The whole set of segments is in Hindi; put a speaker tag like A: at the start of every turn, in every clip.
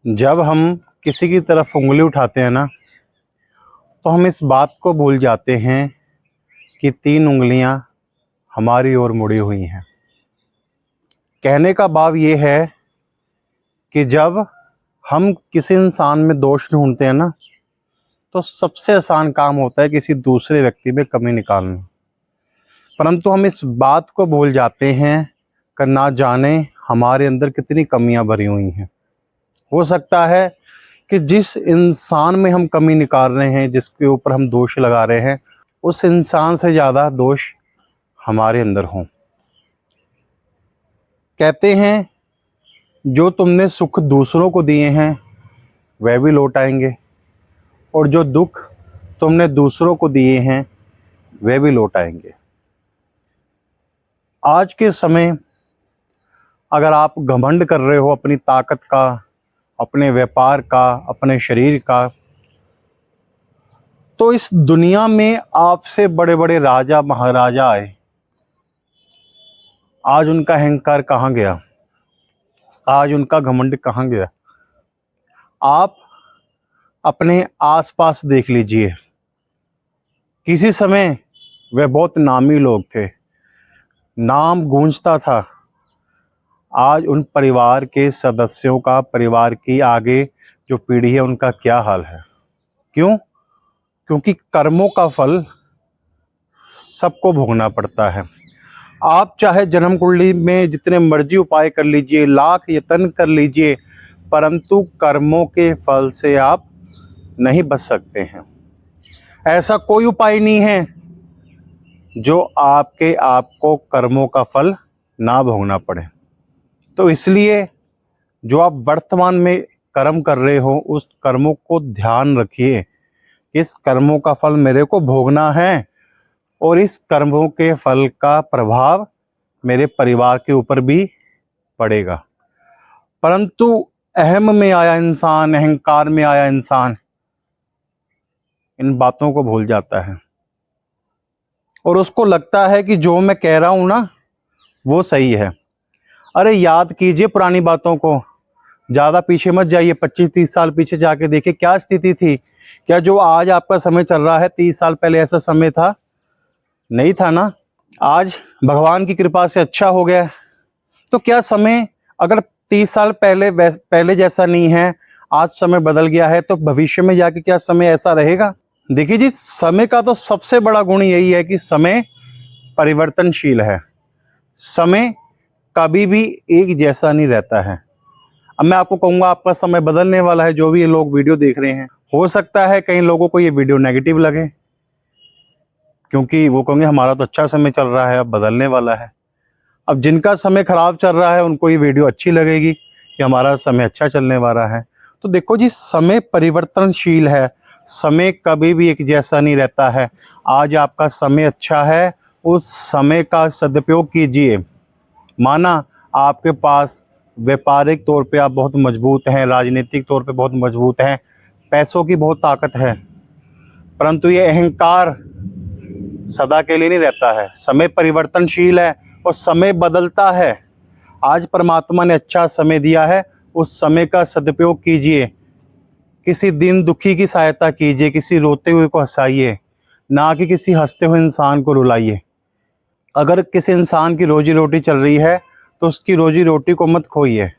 A: जब हम किसी की तरफ उंगली उठाते हैं ना, तो हम इस बात को भूल जाते हैं कि 3 उंगलियां हमारी ओर मुड़ी हुई हैं। कहने का भाव ये है कि जब हम किसी इंसान में दोष ढूंढते हैं ना, तो सबसे आसान काम होता है किसी दूसरे व्यक्ति में कमी निकालना। परंतु हम इस बात को भूल जाते हैं कि ना जाने हमारे अंदर कितनी कमियां भरी हुई हैं। हो सकता है कि जिस इंसान में हम कमी निकाल रहे हैं, जिसके ऊपर हम दोष लगा रहे हैं, उस इंसान से ज़्यादा दोष हमारे अंदर हों। कहते हैं जो तुमने सुख दूसरों को दिए हैं वह भी लौट आएंगे, और जो दुख तुमने दूसरों को दिए हैं वह भी लौट आएंगे। आज के समय अगर आप घमंड कर रहे हो अपनी ताकत का, अपने व्यापार का, अपने शरीर का, तो इस दुनिया में आपसे बड़े बड़े राजा महाराजा आए, आज उनका अहंकार कहाँ गया? आज उनका घमंड कहाँ गया? आप अपने आसपास देख लीजिए। किसी समय वे बहुत नामी लोग थे, नाम गूंजता था। आज उन परिवार के सदस्यों का, परिवार की आगे जो पीढ़ी है, उनका क्या हाल है? क्यों? क्योंकि कर्मों का फल सबको भोगना पड़ता है। आप चाहे जन्म कुंडली में जितने मर्जी उपाय कर लीजिए, लाख यत्न कर लीजिए, परंतु कर्मों के फल से आप नहीं बच सकते हैं। ऐसा कोई उपाय नहीं है जो आपको कर्मों का फल ना भोगना पड़े। तो इसलिए जो आप वर्तमान में कर्म कर रहे हो, उस कर्मों को ध्यान रखिए। इस कर्मों का फल मेरे को भोगना है, और इस कर्मों के फल का प्रभाव मेरे परिवार के ऊपर भी पड़ेगा। परंतु अहम में आया इंसान, अहंकार में आया इंसान इन बातों को भूल जाता है, और उसको लगता है कि जो मैं कह रहा हूं ना वो सही है। अरे याद कीजिए पुरानी बातों को, ज़्यादा पीछे मत जाइए। 25-30 साल पीछे जाके देखिए क्या स्थिति थी। क्या जो आज आपका समय चल रहा है 30 साल पहले ऐसा समय था? नहीं था ना। आज भगवान की कृपा से अच्छा हो गया। तो क्या समय अगर 30 साल पहले जैसा नहीं है, आज समय बदल गया है, तो भविष्य में जाके क्या समय ऐसा रहेगा? देखिए जी, समय का तो सबसे बड़ा गुण यही है कि समय परिवर्तनशील है। समय कभी भी एक जैसा नहीं रहता है। अब मैं आपको कहूँगा आपका समय बदलने वाला है। जो भी ये लोग वीडियो देख रहे हैं, हो सकता है कई लोगों को ये वीडियो नेगेटिव लगे, क्योंकि वो कहेंगे हमारा तो अच्छा समय चल रहा है, अब बदलने वाला है। अब जिनका समय खराब चल रहा है उनको ये वीडियो अच्छी लगेगी कि हमारा समय अच्छा चलने वाला है। तो देखो जी, समय परिवर्तनशील है। समय कभी भी एक जैसा नहीं रहता है। आज आपका समय अच्छा है, उस समय का सदुपयोग कीजिए। माना आपके पास व्यापारिक तौर पे आप बहुत मजबूत हैं, राजनीतिक तौर पे बहुत मजबूत हैं, पैसों की बहुत ताकत है, परंतु ये अहंकार सदा के लिए नहीं रहता है। समय परिवर्तनशील है और समय बदलता है। आज परमात्मा ने अच्छा समय दिया है, उस समय का सदुपयोग कीजिए। किसी दिन दुखी की सहायता कीजिए, किसी रोते हुए को हंसाइए, ना कि किसी हंसते हुए इंसान को रुलाइए। अगर किसी इंसान की रोजी रोटी चल रही है तो उसकी रोजी रोटी को मत खोइए।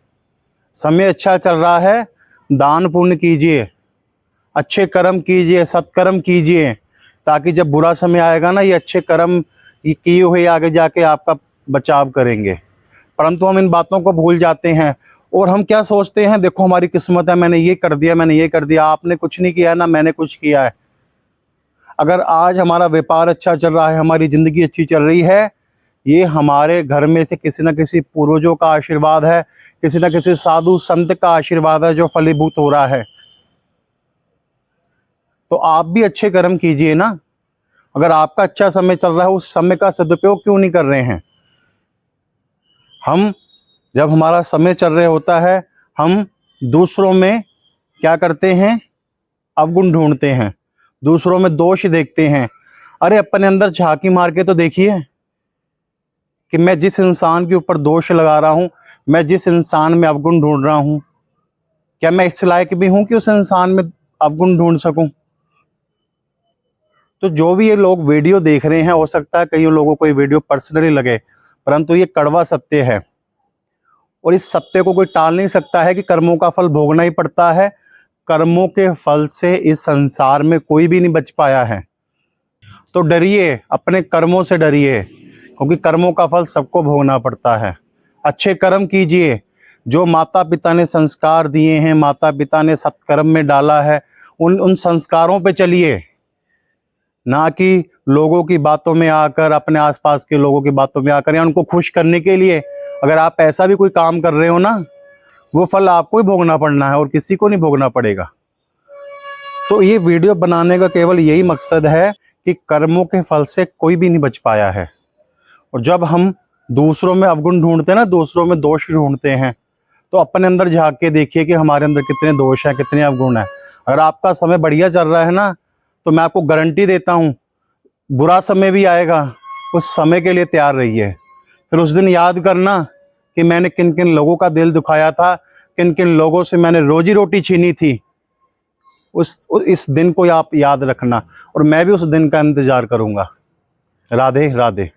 A: समय अच्छा चल रहा है, दान पुण्य कीजिए, अच्छे कर्म कीजिए, सत्कर्म कीजिए, ताकि जब बुरा समय आएगा ना, ये अच्छे कर्म ये किए हुए आगे जाके आपका बचाव करेंगे। परंतु हम इन बातों को भूल जाते हैं, और हम क्या सोचते हैं, देखो हमारी किस्मत है, मैंने ये कर दिया, मैंने ये कर दिया। आपने कुछ नहीं किया ना, मैंने कुछ किया है। अगर आज हमारा व्यापार अच्छा चल रहा है, हमारी ज़िंदगी अच्छी चल रही है, ये हमारे घर में से किसी न किसी पूर्वजों का आशीर्वाद है, किसी न किसी साधु संत का आशीर्वाद है जो फलीभूत हो रहा है। तो आप भी अच्छे कर्म कीजिए ना। अगर आपका अच्छा समय चल रहा है, उस समय का सदुपयोग क्यों नहीं कर रहे हैं? हम जब हमारा समय चल रहा होता है, हम दूसरों में क्या करते हैं? अवगुण ढूंढते हैं, दूसरों में दोष देखते हैं। अरे अपने अंदर झांकी मार के तो देखिए कि मैं जिस इंसान के ऊपर दोष लगा रहा हूं, मैं जिस इंसान में अवगुण ढूंढ रहा हूं, क्या मैं इस लायक भी हूं कि उस इंसान में अवगुण ढूंढ सकूं? तो जो भी ये लोग वीडियो देख रहे हैं, हो सकता है कई लोगों को ये वीडियो पर्सनली लगे, परंतु ये कड़वा सत्य है और इस सत्य को कोई टाल नहीं सकता है कि कर्मों का फल भोगना ही पड़ता है। कर्मों के फल से इस संसार में कोई भी नहीं बच पाया है। तो डरिए, अपने कर्मों से डरिए, क्योंकि कर्मों का फल सबको भोगना पड़ता है। अच्छे कर्म कीजिए, जो माता पिता ने संस्कार दिए हैं, माता पिता ने सत्कर्म में डाला है, उन संस्कारों पे चलिए, ना कि लोगों की बातों में आकर, अपने आसपास के लोगों की बातों में आकर या उनको खुश करने के लिए। अगर आप ऐसा भी कोई काम कर रहे हो ना, वो फल आपको ही भोगना पड़ना है और किसी को नहीं भोगना पड़ेगा। तो ये वीडियो बनाने का केवल यही मकसद है कि कर्मों के फल से कोई भी नहीं बच पाया है। और जब हम दूसरों में अवगुण ढूंढते हैं ना, दूसरों में दोष ढूंढते हैं, तो अपने अंदर झांक के देखिए कि हमारे अंदर कितने दोष हैं, कितने अवगुण हैं। अगर आपका समय बढ़िया चल रहा है ना, तो मैं आपको गारंटी देता हूँ बुरा समय भी आएगा, उस समय के लिए तैयार रहिए। फिर उस दिन याद करना कि मैंने किन किन लोगों का दिल दुखाया था, किन किन लोगों से मैंने रोजी रोटी छीनी थी। इस दिन को आप याद रखना और मैं भी उस दिन का इंतजार करूंगा। राधे राधे।